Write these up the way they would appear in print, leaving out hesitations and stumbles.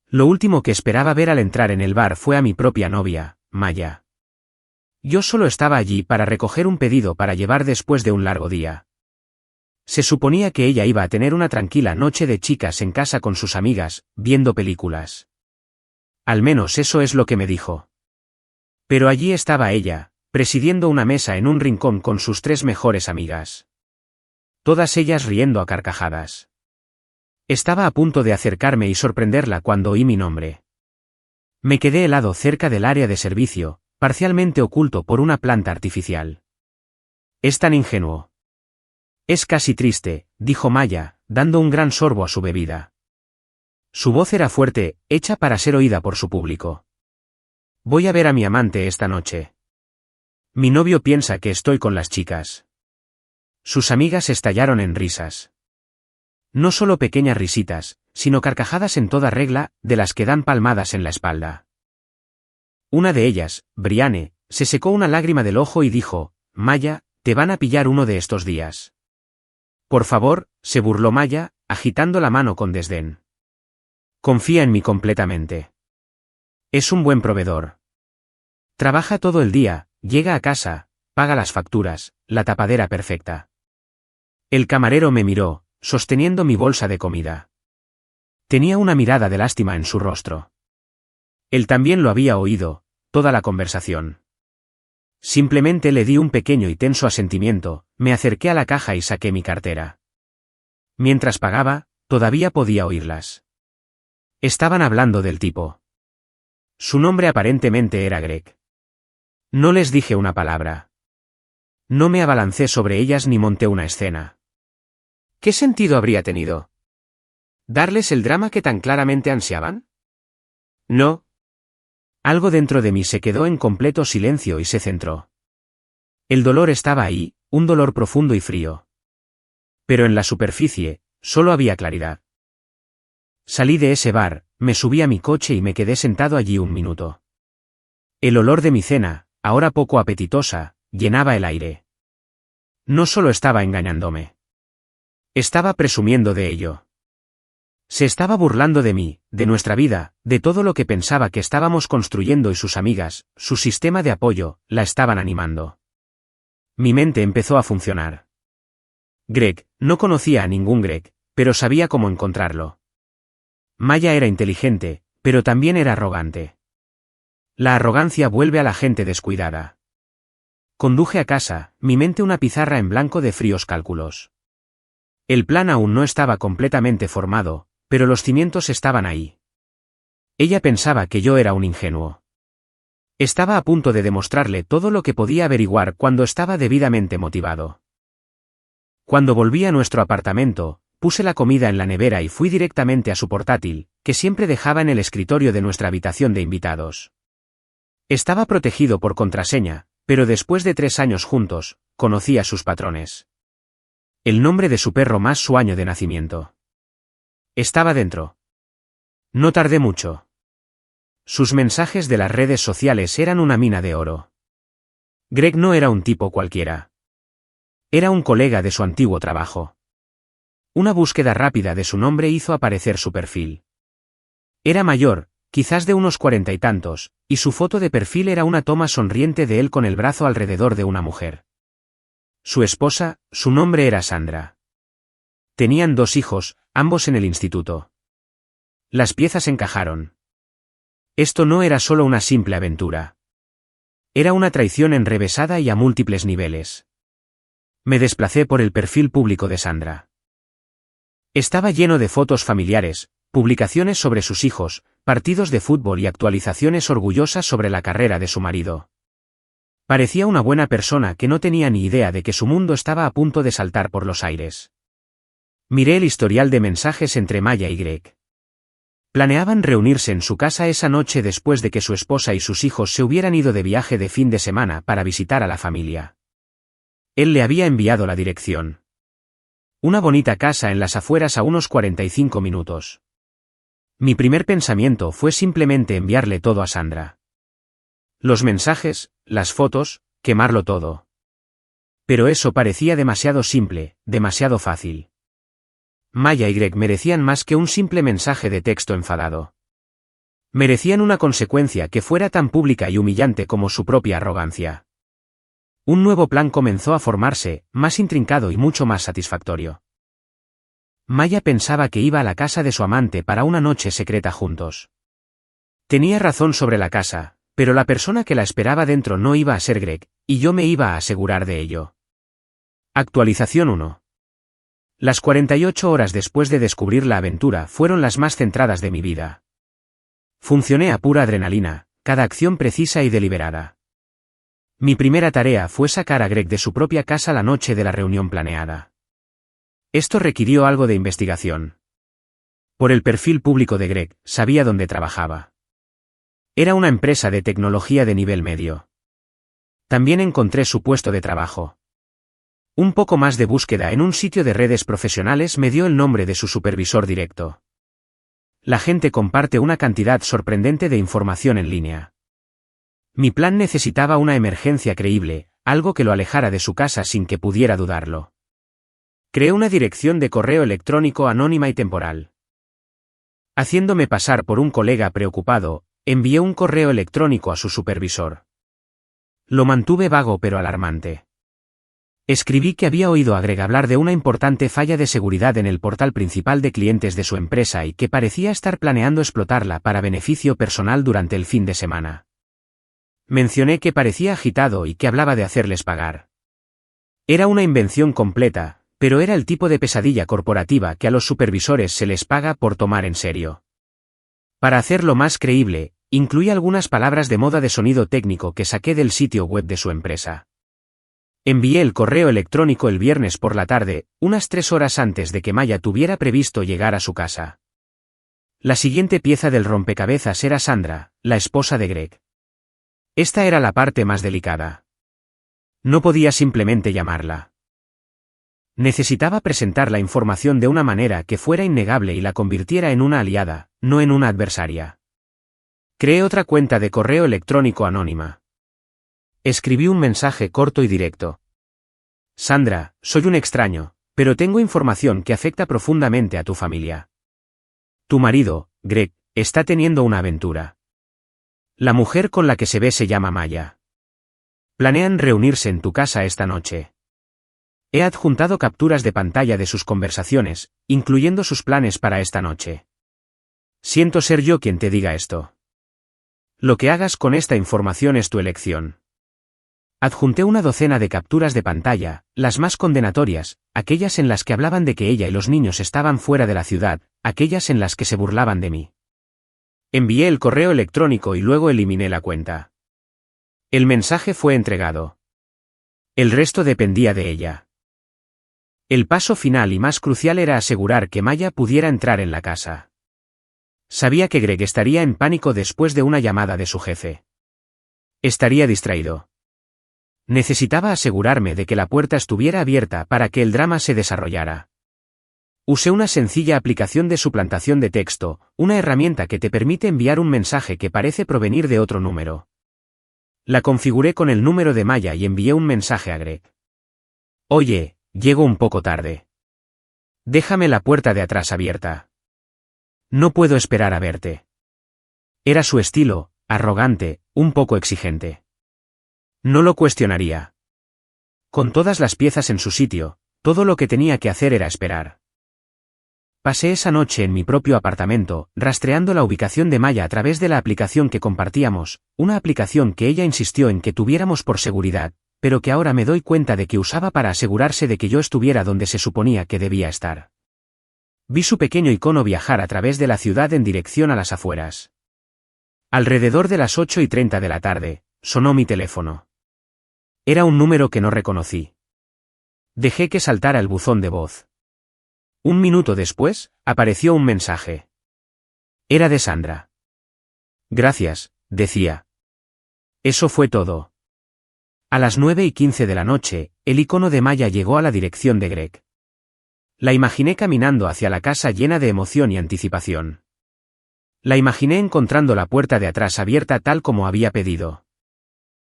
Lo último que esperaba ver al entrar en el bar fue a mi propia novia, Maya. Yo solo estaba allí para recoger un pedido para llevar después de un largo día. Se suponía que ella iba a tener una tranquila noche de chicas en casa con sus amigas, viendo películas. Al menos eso es lo que me dijo. Pero allí estaba ella, presidiendo una mesa en un rincón con sus 3 mejores amigas. Todas ellas riendo a carcajadas. Estaba a punto de acercarme y sorprenderla cuando oí mi nombre. Me quedé helado cerca del área de servicio, parcialmente oculto por una planta artificial. Es tan ingenuo. Es casi triste, dijo Maya, dando un gran sorbo a su bebida. Su voz era fuerte, hecha para ser oída por su público. Voy a ver a mi amante esta noche. Mi novio piensa que estoy con las chicas. Sus amigas estallaron en risas. No solo pequeñas risitas, sino carcajadas en toda regla, de las que dan palmadas en la espalda. Una de ellas, Brianne, se secó una lágrima del ojo y dijo, Maya, te van a pillar uno de estos días. Por favor, se burló Maya, agitando la mano con desdén. Confía en mí completamente. Es un buen proveedor. Trabaja todo el día, llega a casa, paga las facturas, la tapadera perfecta. El camarero me miró, sosteniendo mi bolsa de comida. Tenía una mirada de lástima en su rostro. Él también lo había oído, toda la conversación. Simplemente le di un pequeño y tenso asentimiento, me acerqué a la caja y saqué mi cartera. Mientras pagaba, todavía podía oírlas. Estaban hablando del tipo. Su nombre aparentemente era Greg. No les dije una palabra. No me abalancé sobre ellas ni monté una escena. ¿Qué sentido habría tenido? ¿Darles el drama que tan claramente ansiaban? No. Algo dentro de mí se quedó en completo silencio y se centró. El dolor estaba ahí, un dolor profundo y frío. Pero en la superficie, solo había claridad. Salí de ese bar, me subí a mi coche y me quedé sentado allí un minuto. El olor de mi cena, ahora poco apetitosa, llenaba el aire. No solo estaba engañándome. Estaba presumiendo de ello. Se estaba burlando de mí, de nuestra vida, de todo lo que pensaba que estábamos construyendo y sus amigas, su sistema de apoyo, la estaban animando. Mi mente empezó a funcionar. Greg, no conocía a ningún Greg, pero sabía cómo encontrarlo. Maya era inteligente, pero también era arrogante. La arrogancia vuelve a la gente descuidada. Conduje a casa, mi mente una pizarra en blanco de fríos cálculos. El plan aún no estaba completamente formado, pero los cimientos estaban ahí. Ella pensaba que yo era un ingenuo. Estaba a punto de demostrarle todo lo que podía averiguar cuando estaba debidamente motivado. Cuando volví a nuestro apartamento, puse la comida en la nevera y fui directamente a su portátil, que siempre dejaba en el escritorio de nuestra habitación de invitados. Estaba protegido por contraseña, pero después de 3 años juntos, conocía sus patrones. El nombre de su perro más su año de nacimiento. Estaba dentro. No tardé mucho. Sus mensajes de las redes sociales eran una mina de oro. Greg no era un tipo cualquiera. Era un colega de su antiguo trabajo. Una búsqueda rápida de su nombre hizo aparecer su perfil. Era mayor, quizás de unos 40 y tantos, y su foto de perfil era una toma sonriente de él con el brazo alrededor de una mujer. Su esposa, su nombre era Sandra. Tenían 2 hijos, ambos en el instituto. Las piezas encajaron. Esto no era solo una simple aventura. Era una traición enrevesada y a múltiples niveles. Me desplacé por el perfil público de Sandra. Estaba lleno de fotos familiares, publicaciones sobre sus hijos, partidos de fútbol y actualizaciones orgullosas sobre la carrera de su marido. Parecía una buena persona que no tenía ni idea de que su mundo estaba a punto de saltar por los aires. Miré el historial de mensajes entre Maya y Greg. Planeaban reunirse en su casa esa noche después de que su esposa y sus hijos se hubieran ido de viaje de fin de semana para visitar a la familia. Él le había enviado la dirección. Una bonita casa en las afueras a unos 45 minutos. Mi primer pensamiento fue simplemente enviarle todo a Sandra. Los mensajes, las fotos, quemarlo todo. Pero eso parecía demasiado simple, demasiado fácil. Maya y Greg merecían más que un simple mensaje de texto enfadado. Merecían una consecuencia que fuera tan pública y humillante como su propia arrogancia. Un nuevo plan comenzó a formarse, más intrincado y mucho más satisfactorio. Maya pensaba que iba a la casa de su amante para una noche secreta juntos. Tenía razón sobre la casa, pero la persona que la esperaba dentro no iba a ser Greg, y yo me iba a asegurar de ello. Actualización 1. Las 48 horas después de descubrir la aventura fueron las más centradas de mi vida. Funcioné a pura adrenalina, cada acción precisa y deliberada. Mi primera tarea fue sacar a Greg de su propia casa la noche de la reunión planeada. Esto requirió algo de investigación. Por el perfil público de Greg, sabía dónde trabajaba. Era una empresa de tecnología de nivel medio. También encontré su puesto de trabajo. Un poco más de búsqueda en un sitio de redes profesionales me dio el nombre de su supervisor directo. La gente comparte una cantidad sorprendente de información en línea. Mi plan necesitaba una emergencia creíble, algo que lo alejara de su casa sin que pudiera dudarlo. Creé una dirección de correo electrónico anónima y temporal. Haciéndome pasar por un colega preocupado, envié un correo electrónico a su supervisor. Lo mantuve vago pero alarmante. Escribí que había oído a Greg hablar de una importante falla de seguridad en el portal principal de clientes de su empresa y que parecía estar planeando explotarla para beneficio personal durante el fin de semana. Mencioné que parecía agitado y que hablaba de hacerles pagar. Era una invención completa, pero era el tipo de pesadilla corporativa que a los supervisores se les paga por tomar en serio. Para hacerlo más creíble, incluí algunas palabras de moda de sonido técnico que saqué del sitio web de su empresa. Envié el correo electrónico el viernes por la tarde, unas 3 horas antes de que Maya tuviera previsto llegar a su casa. La siguiente pieza del rompecabezas era Sandra, la esposa de Greg. Esta era la parte más delicada. No podía simplemente llamarla. Necesitaba presentar la información de una manera que fuera innegable y la convirtiera en una aliada, no en una adversaria. Creé otra cuenta de correo electrónico anónima. Escribí un mensaje corto y directo. Sandra, soy un extraño, pero tengo información que afecta profundamente a tu familia. Tu marido, Greg, está teniendo una aventura. La mujer con la que se ve se llama Maya. Planean reunirse en tu casa esta noche. He adjuntado capturas de pantalla de sus conversaciones, incluyendo sus planes para esta noche. Siento ser yo quien te diga esto. Lo que hagas con esta información es tu elección. Adjunté una docena de capturas de pantalla, las más condenatorias, aquellas en las que hablaban de que ella y los niños estaban fuera de la ciudad, aquellas en las que se burlaban de mí. Envié el correo electrónico y luego eliminé la cuenta. El mensaje fue entregado. El resto dependía de ella. El paso final y más crucial era asegurar que Maya pudiera entrar en la casa. Sabía que Greg estaría en pánico después de una llamada de su jefe. Estaría distraído. Necesitaba asegurarme de que la puerta estuviera abierta para que el drama se desarrollara. Usé una sencilla aplicación de suplantación de texto, una herramienta que te permite enviar un mensaje que parece provenir de otro número. La configuré con el número de Maya y envié un mensaje a Greg. Oye, llego un poco tarde. Déjame la puerta de atrás abierta. No puedo esperar a verte. Era su estilo, arrogante, un poco exigente. No lo cuestionaría. Con todas las piezas en su sitio, todo lo que tenía que hacer era esperar. Pasé esa noche en mi propio apartamento, rastreando la ubicación de Maya a través de la aplicación que compartíamos, una aplicación que ella insistió en que tuviéramos por seguridad, pero que ahora me doy cuenta de que usaba para asegurarse de que yo estuviera donde se suponía que debía estar. Vi su pequeño icono viajar a través de la ciudad en dirección a las afueras. Alrededor de las 8:30 de la tarde, sonó mi teléfono. Era un número que no reconocí. Dejé que saltara el buzón de voz. Un minuto después, apareció un mensaje. Era de Sandra. Gracias, decía. Eso fue todo. A las 9:15 de la noche, el icono de Maya llegó a la dirección de Greg. La imaginé caminando hacia la casa llena de emoción y anticipación. La imaginé encontrando la puerta de atrás abierta tal como había pedido.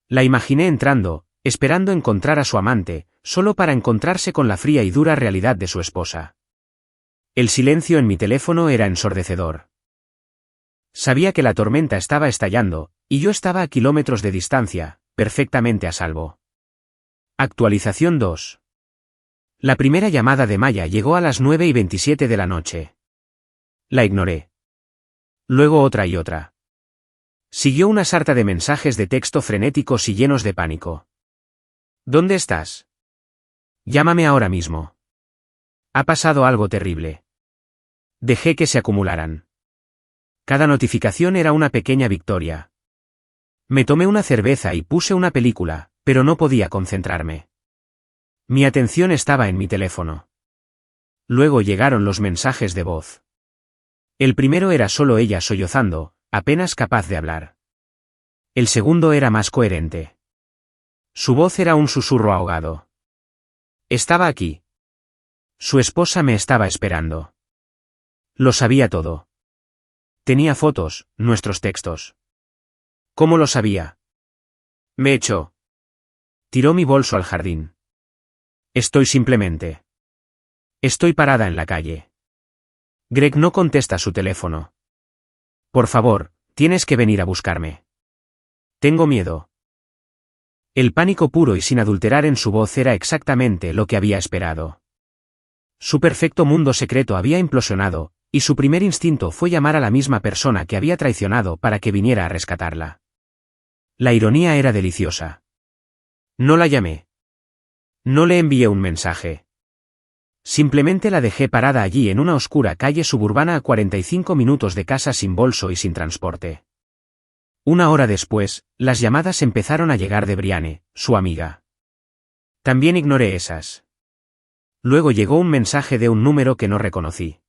La imaginé entrando, esperando encontrar a su amante, solo para encontrarse con la fría y dura realidad de su esposa. El silencio en mi teléfono era ensordecedor. Sabía que la tormenta estaba estallando, y yo estaba a kilómetros de distancia, perfectamente a salvo. Actualización 2. La primera llamada de Maya llegó a las 9:27 de la noche. La ignoré. Luego otra y otra. Siguió una sarta de mensajes de texto frenéticos y llenos de pánico. ¿Dónde estás? Llámame ahora mismo. Ha pasado algo terrible. Dejé que se acumularan. Cada notificación era una pequeña victoria. Me tomé una cerveza y puse una película, pero no podía concentrarme. Mi atención estaba en mi teléfono. Luego llegaron los mensajes de voz. El primero era solo ella sollozando, apenas capaz de hablar. El segundo era más coherente. Su voz era un susurro ahogado. Estaba aquí. Su esposa me estaba esperando. Lo sabía todo. Tenía fotos, nuestros textos. ¿Cómo lo sabía? Me echó. Tiró mi bolso al jardín. Estoy parada en la calle. Greg no contesta su teléfono. Por favor, tienes que venir a buscarme. Tengo miedo. El pánico puro y sin adulterar en su voz era exactamente lo que había esperado. Su perfecto mundo secreto había implosionado, y su primer instinto fue llamar a la misma persona que había traicionado para que viniera a rescatarla. La ironía era deliciosa. No la llamé. No le envié un mensaje. Simplemente la dejé parada allí en una oscura calle suburbana a 45 minutos de casa sin bolso y sin transporte. Una hora después, las llamadas empezaron a llegar de Brianne, su amiga. También ignoré esas. Luego llegó un mensaje de un número que no reconocí.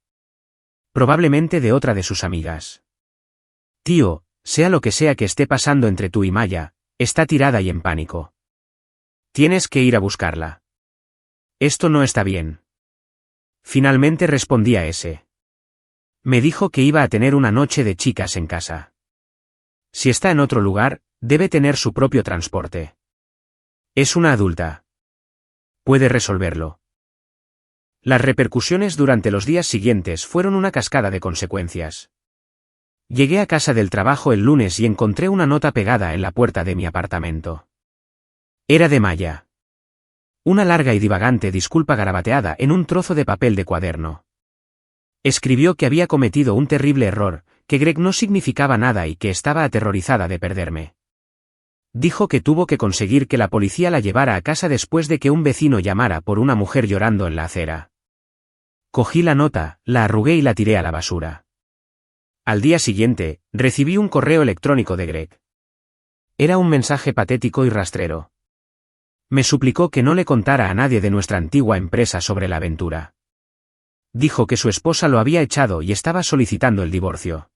Probablemente de otra de sus amigas. Tío, sea lo que sea que esté pasando entre tú y Maya, está tirada y en pánico. Tienes que ir a buscarla. Esto no está bien. Finalmente respondí a ese. Me dijo que iba a tener una noche de chicas en casa. Si está en otro lugar, debe tener su propio transporte. Es una adulta. Puede resolverlo. Las repercusiones durante los días siguientes fueron una cascada de consecuencias. Llegué a casa del trabajo el lunes y encontré una nota pegada en la puerta de mi apartamento. Era de Maya. Una larga y divagante disculpa garabateada en un trozo de papel de cuaderno. Escribió que había cometido un terrible error, que Greg no significaba nada y que estaba aterrorizada de perderme. Dijo que tuvo que conseguir que la policía la llevara a casa después de que un vecino llamara por una mujer llorando en la acera. Cogí la nota, la arrugué y la tiré a la basura. Al día siguiente, recibí un correo electrónico de Greg. Era un mensaje patético y rastrero. Me suplicó que no le contara a nadie de nuestra antigua empresa sobre la aventura. Dijo que su esposa lo había echado y estaba solicitando el divorcio.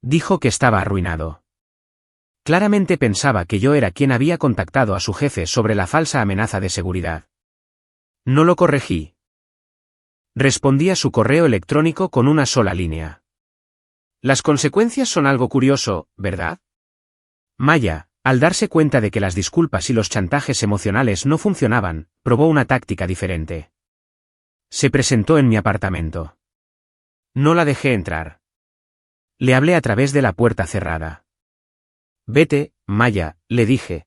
Dijo que estaba arruinado. Claramente pensaba que yo era quien había contactado a su jefe sobre la falsa amenaza de seguridad. No lo corregí. Respondí a su correo electrónico con una sola línea. Las consecuencias son algo curioso, ¿verdad? Maya, al darse cuenta de que las disculpas y los chantajes emocionales no funcionaban, probó una táctica diferente. Se presentó en mi apartamento. No la dejé entrar. Le hablé a través de la puerta cerrada. Vete, Maya, le dije.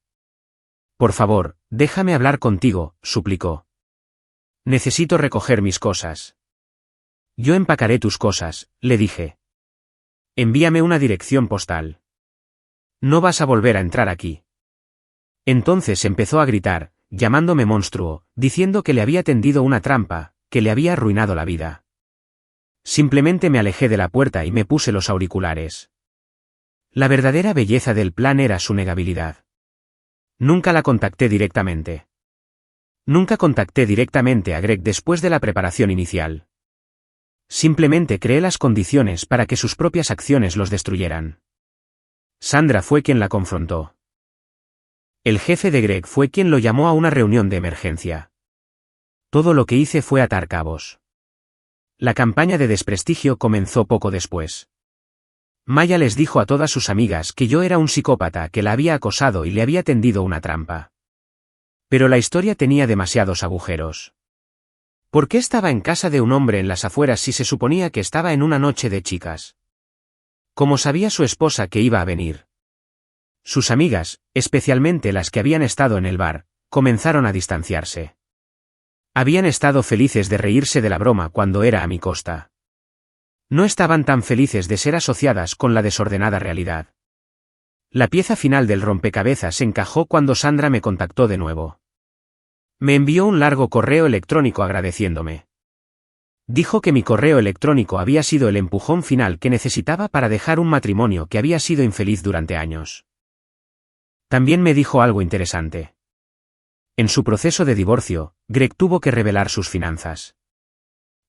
Por favor, déjame hablar contigo, suplicó. Necesito recoger mis cosas. Yo empacaré tus cosas, le dije. Envíame una dirección postal. No vas a volver a entrar aquí. Entonces empezó a gritar, llamándome monstruo, diciendo que le había tendido una trampa, que le había arruinado la vida. Simplemente me alejé de la puerta y me puse los auriculares. La verdadera belleza del plan era su negabilidad. Nunca la contacté directamente. Nunca contacté directamente a Greg después de la preparación inicial. Simplemente creé las condiciones para que sus propias acciones los destruyeran. Sandra fue quien la confrontó. El jefe de Greg fue quien lo llamó a una reunión de emergencia. Todo lo que hice fue atar cabos. La campaña de desprestigio comenzó poco después. Maya les dijo a todas sus amigas que yo era un psicópata que la había acosado y le había tendido una trampa. Pero la historia tenía demasiados agujeros. ¿Por qué estaba en casa de un hombre en las afueras si se suponía que estaba en una noche de chicas? Como sabía su esposa que iba a venir. Sus amigas, especialmente las que habían estado en el bar, comenzaron a distanciarse. Habían estado felices de reírse de la broma cuando era a mi costa. No estaban tan felices de ser asociadas con la desordenada realidad. La pieza final del rompecabezas encajó cuando Sandra me contactó de nuevo. Me envió un largo correo electrónico agradeciéndome. Dijo que mi correo electrónico había sido el empujón final que necesitaba para dejar un matrimonio que había sido infeliz durante años. También me dijo algo interesante. En su proceso de divorcio, Greg tuvo que revelar sus finanzas.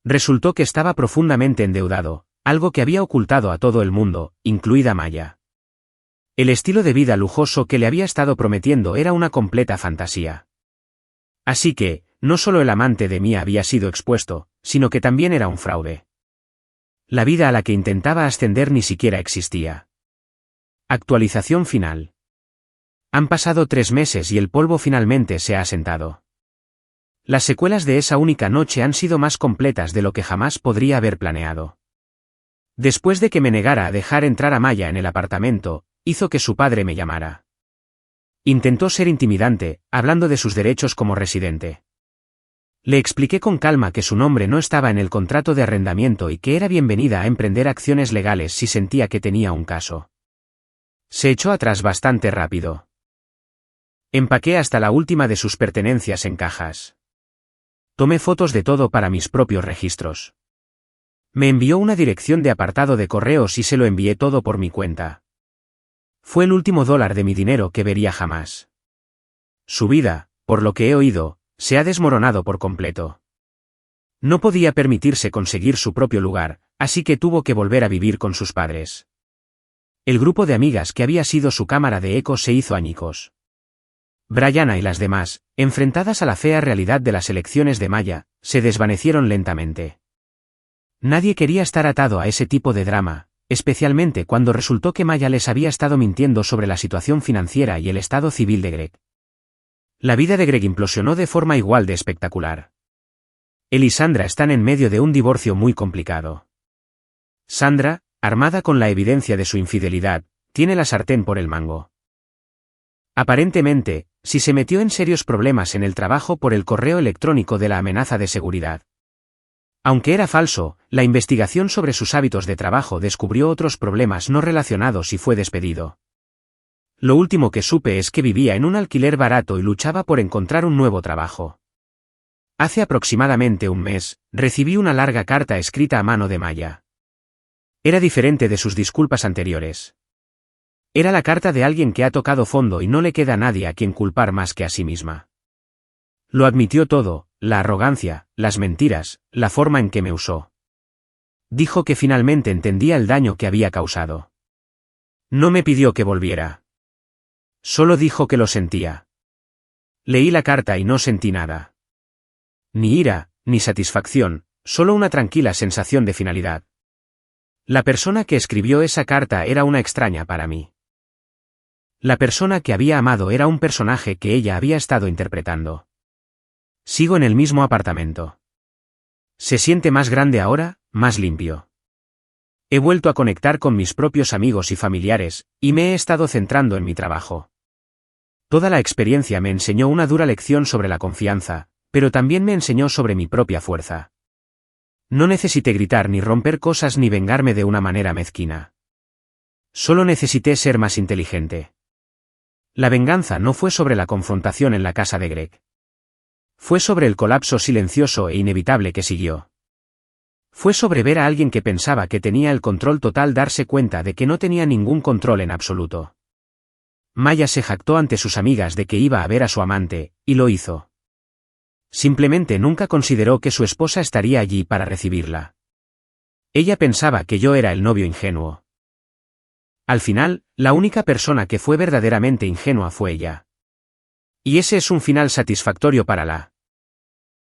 Resultó que estaba profundamente endeudado, algo que había ocultado a todo el mundo, incluida Maya. El estilo de vida lujoso que le había estado prometiendo era una completa fantasía. Así que, no solo el amante de Mia había sido expuesto, sino que también era un fraude. La vida a la que intentaba ascender ni siquiera existía. Actualización final. Han pasado 3 meses y el polvo finalmente se ha asentado. Las secuelas de esa única noche han sido más completas de lo que jamás podría haber planeado. Después de que me negara a dejar entrar a Maya en el apartamento, hizo que su padre me llamara. Intentó ser intimidante, hablando de sus derechos como residente. Le expliqué con calma que su nombre no estaba en el contrato de arrendamiento y que era bienvenida a emprender acciones legales si sentía que tenía un caso. Se echó atrás bastante rápido. Empaqué hasta la última de sus pertenencias en cajas. Tomé fotos de todo para mis propios registros. Me envió una dirección de apartado de correos y se lo envié todo por mi cuenta. Fue el último dólar de mi dinero que vería jamás. Su vida, por lo que he oído, se ha desmoronado por completo. No podía permitirse conseguir su propio lugar, así que tuvo que volver a vivir con sus padres. El grupo de amigas que había sido su cámara de eco se hizo añicos. Brianna y las demás, enfrentadas a la fea realidad de las elecciones de Maya, se desvanecieron lentamente. Nadie quería estar atado a ese tipo de drama, especialmente cuando resultó que Maya les había estado mintiendo sobre la situación financiera y el estado civil de Greg. La vida de Greg implosionó de forma igual de espectacular. Él y Sandra están en medio de un divorcio muy complicado. Sandra, armada con la evidencia de su infidelidad, tiene la sartén por el mango. Aparentemente, sí se metió en serios problemas en el trabajo por el correo electrónico de la amenaza de seguridad. Aunque era falso, la investigación sobre sus hábitos de trabajo descubrió otros problemas no relacionados y fue despedido. Lo último que supe es que vivía en un alquiler barato y luchaba por encontrar un nuevo trabajo. Hace aproximadamente un mes, recibí una larga carta escrita a mano de Maya. Era diferente de sus disculpas anteriores. Era la carta de alguien que ha tocado fondo y no le queda a nadie a quien culpar más que a sí misma. Lo admitió todo, la arrogancia, las mentiras, la forma en que me usó. Dijo que finalmente entendía el daño que había causado. No me pidió que volviera. Solo dijo que lo sentía. Leí la carta y no sentí nada. Ni ira, ni satisfacción, solo una tranquila sensación de finalidad. La persona que escribió esa carta era una extraña para mí. La persona que había amado era un personaje que ella había estado interpretando. Sigo en el mismo apartamento. Se siente más grande ahora, más limpio. He vuelto a conectar con mis propios amigos y familiares, y me he estado centrando en mi trabajo. Toda la experiencia me enseñó una dura lección sobre la confianza, pero también me enseñó sobre mi propia fuerza. No necesité gritar ni romper cosas ni vengarme de una manera mezquina. Solo necesité ser más inteligente. La venganza no fue sobre la confrontación en la casa de Greg. Fue sobre el colapso silencioso e inevitable que siguió. Fue sobre ver a alguien que pensaba que tenía el control total darse cuenta de que no tenía ningún control en absoluto. Maya se jactó ante sus amigas de que iba a ver a su amante, y lo hizo. Simplemente nunca consideró que su esposa estaría allí para recibirla. Ella pensaba que yo era el novio ingenuo. Al final, la única persona que fue verdaderamente ingenua fue ella. Y ese es un final satisfactorio para la